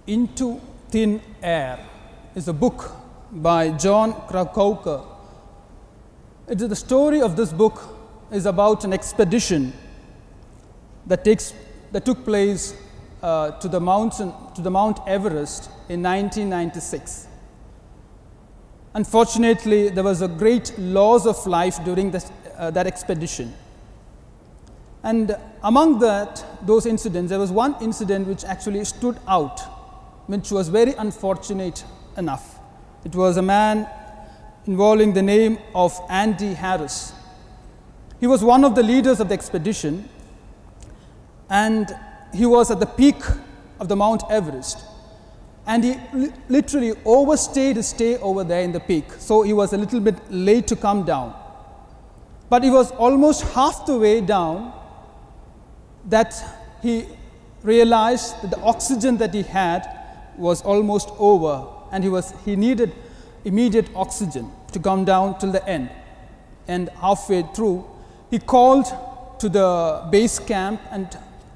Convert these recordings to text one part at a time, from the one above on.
Into Thin Air is a book by Jon Krakauer. The story of this book is about an expedition that took place to the Mount Everest in 1996. Unfortunately, there was a great loss of life during that expedition. And among those incidents, there was one incident which actually stood out, which was very unfortunate enough. It was a man involving the name of Andy Harris. He was one of the leaders of the expedition, and he was at the peak of the Mount Everest. And he literally overstayed his stay over there in the peak, so he was a little bit late to come down. But he was almost half the way down that he realized that the oxygen that he had was almost over, and he needed immediate oxygen to come down till the end. And halfway through, he called to the base camp and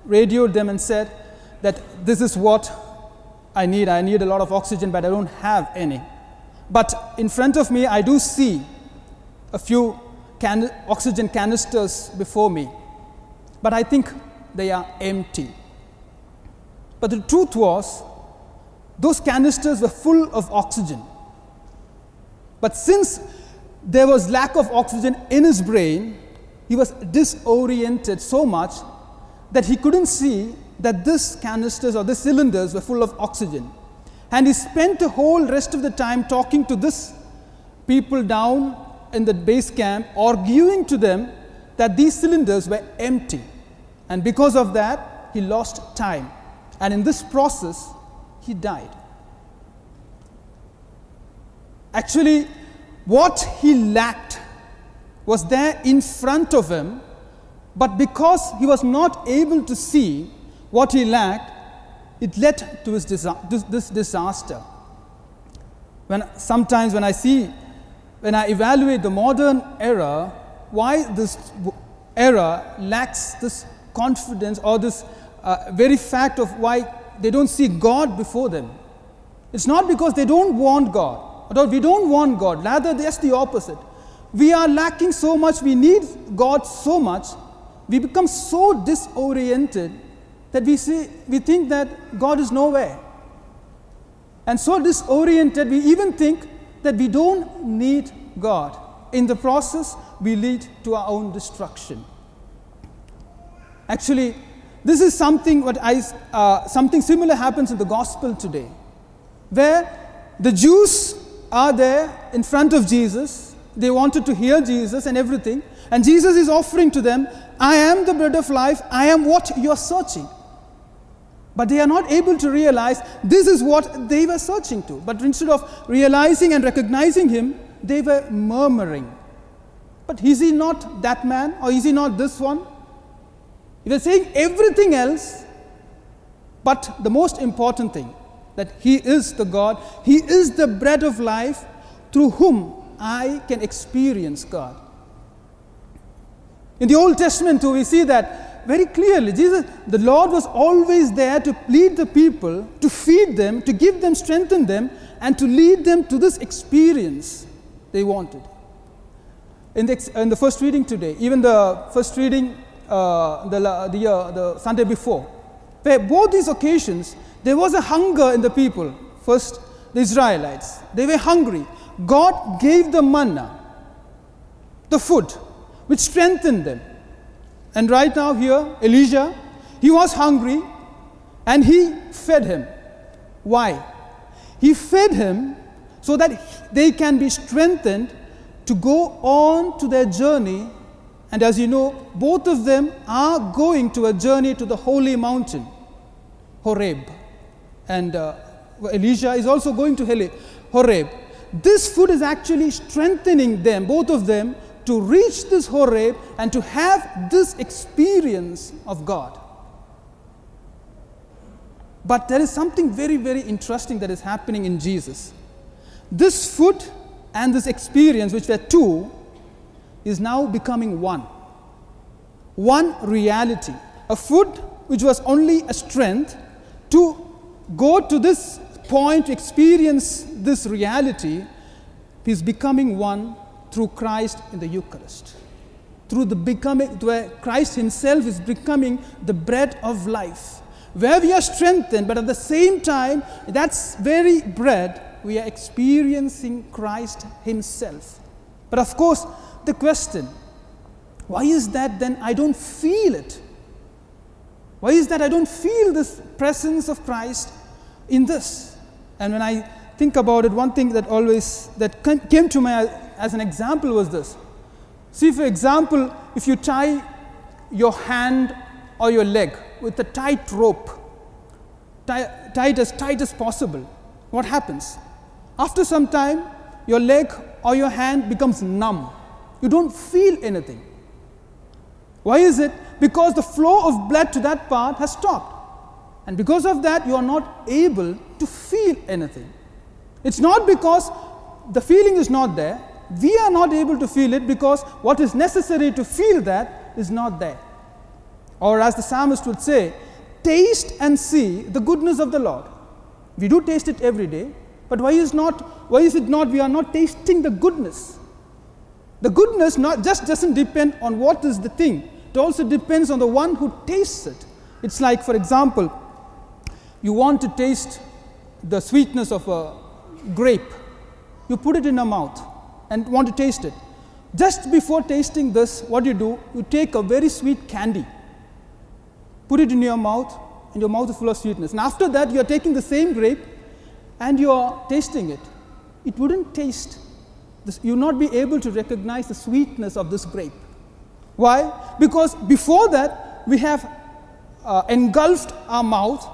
radioed them and said that this is what I need a lot of oxygen, but I don't have any. But in front of me, I do see a few oxygen canisters before me, but I think they are empty. But the truth was, those canisters were full of oxygen. But since there was lack of oxygen in his brain, he was disoriented so much that he couldn't see that these canisters or these cylinders were full of oxygen. And he spent the whole rest of the time talking to these people down in the base camp, arguing to them that these cylinders were empty. And because of that, he lost time. And in this process, he died. Actually, what he lacked was there in front of him, but because he was not able to see what he lacked, it led to this disaster. Sometimes when I evaluate the modern era, why this era lacks this confidence or this very fact of why they don't see God before them. It's not because they don't want God, or we don't want God. Rather, just the opposite. We are lacking so much, we need God so much, we become so disoriented that we think that God is nowhere. And so disoriented, we even think that we don't need God. In the process, we lead to our own destruction. Actually, this is something similar happens in the gospel today, where the Jews are there in front of Jesus. They wanted to hear Jesus and everything, and Jesus is offering to them, I am the bread of life, I am what you are searching. But they are not able to realize this is what they were searching to. But instead of realizing and recognizing him, they were murmuring. But is he not that man, or is he not this one? He was saying everything else, but the most important thing, that he is the God, he is the bread of life through whom I can experience God. In the Old Testament too, we see that very clearly. The Lord was always there to lead the people, to feed them, to give them, strengthen them, and to lead them to this experience they wanted. In the first reading today, even the first reading the Sunday before, where both these occasions, there was a hunger in the people. First, the Israelites, they were hungry. God gave them manna, the food, which strengthened them. And right now here, Elijah, he was hungry, and he fed him. Why? He fed him so that they can be strengthened to go on to their journey. And as you know, both of them are going to a journey to the holy mountain, Horeb. And Elijah is also going to Horeb. This food is actually strengthening them, both of them, to reach this Horeb and to have this experience of God. But there is something very, very interesting that is happening in Jesus. This food and this experience, which were two, is now becoming one. One reality. A food which was only a strength to go to this point to experience this reality, is becoming one through Christ in the Eucharist. Through the becoming, where Christ himself is becoming the bread of life, where we are strengthened, but at the same time, that's very bread, we are experiencing Christ himself. But of course, the question, why is that then I don't feel it? Why is that I don't feel this presence of Christ in this? And when I think about it, one thing that came to my as an example was this. See, for example, if you tie your hand or your leg with a tight rope, tied as possible, what happens? After some time, your leg or your hand becomes numb. You don't feel anything. Why is it? Because the flow of blood to that part has stopped. And because of that, you are not able to feel anything. It's not because the feeling is not there. We are not able to feel it because what is necessary to feel that is not there. Or as the psalmist would say, taste and see the goodness of the Lord. We do taste it every day, but why is it not we are not tasting the goodness? The goodness doesn't depend on what is the thing. It also depends on the one who tastes it. It's like, for example, you want to taste the sweetness of a grape. You put it in your mouth and want to taste it. Just before tasting this, what do? You take a very sweet candy, put it in your mouth, and your mouth is full of sweetness. And after that, you are taking the same grape and you are tasting it. It wouldn't taste. You will not be able to recognize the sweetness of this grape. Why? Because before that, we have engulfed our mouth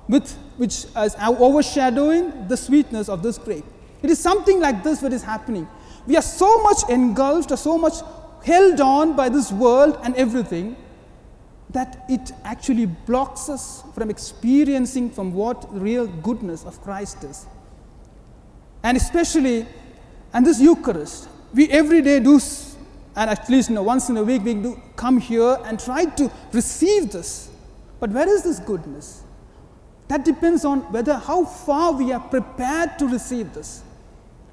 which is overshadowing the sweetness of this grape. It is something like this that is happening. We are so much engulfed or so much held on by this world and everything that it actually blocks us from experiencing from what real goodness of Christ is. And especially, and this Eucharist, we every day do, and at least once in a week, we do come here and try to receive this. But where is this goodness? That depends on how far we are prepared to receive this.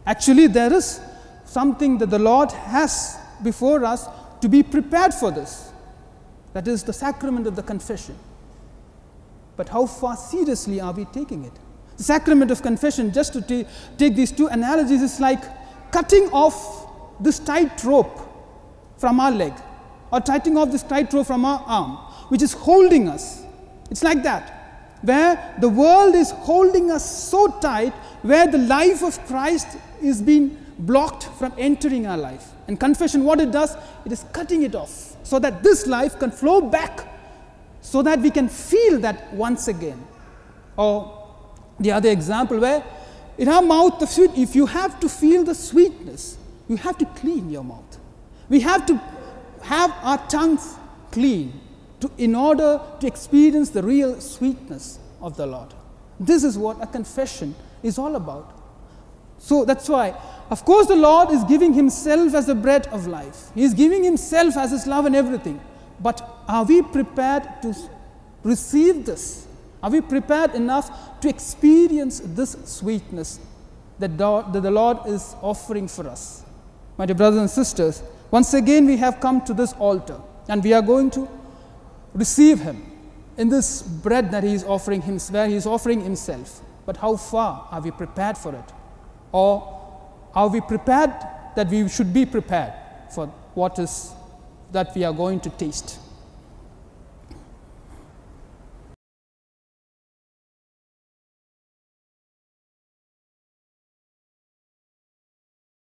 Actually, there is something that the Lord has before us to be prepared for this. That is the sacrament of the confession. But how far seriously are we taking it? The sacrament of confession, just to take these two analogies, is like cutting off this tight rope from our leg, or cutting off this tight rope from our arm, which is holding us. It's like that, where the world is holding us so tight, where the life of Christ is being blocked from entering our life. And confession, what it does, it is cutting it off, so that this life can flow back, so that we can feel that once again. Or the other example, where in our mouth, the sweet, if you have to feel the sweetness, you have to clean your mouth. We have to have our tongues clean in order to experience the real sweetness of the Lord. This is what a confession is all about. So that's why, of course, the Lord is giving himself as the bread of life. He is giving himself as his love and everything. But are we prepared to receive this? Are we prepared enough to experience this sweetness that the Lord is offering for us? My dear brothers and sisters, once again we have come to this altar, and we are going to receive him in this bread that he is offering, where he is offering himself. But how far are we prepared for it? Or are we prepared that we should be prepared for what is that we are going to taste?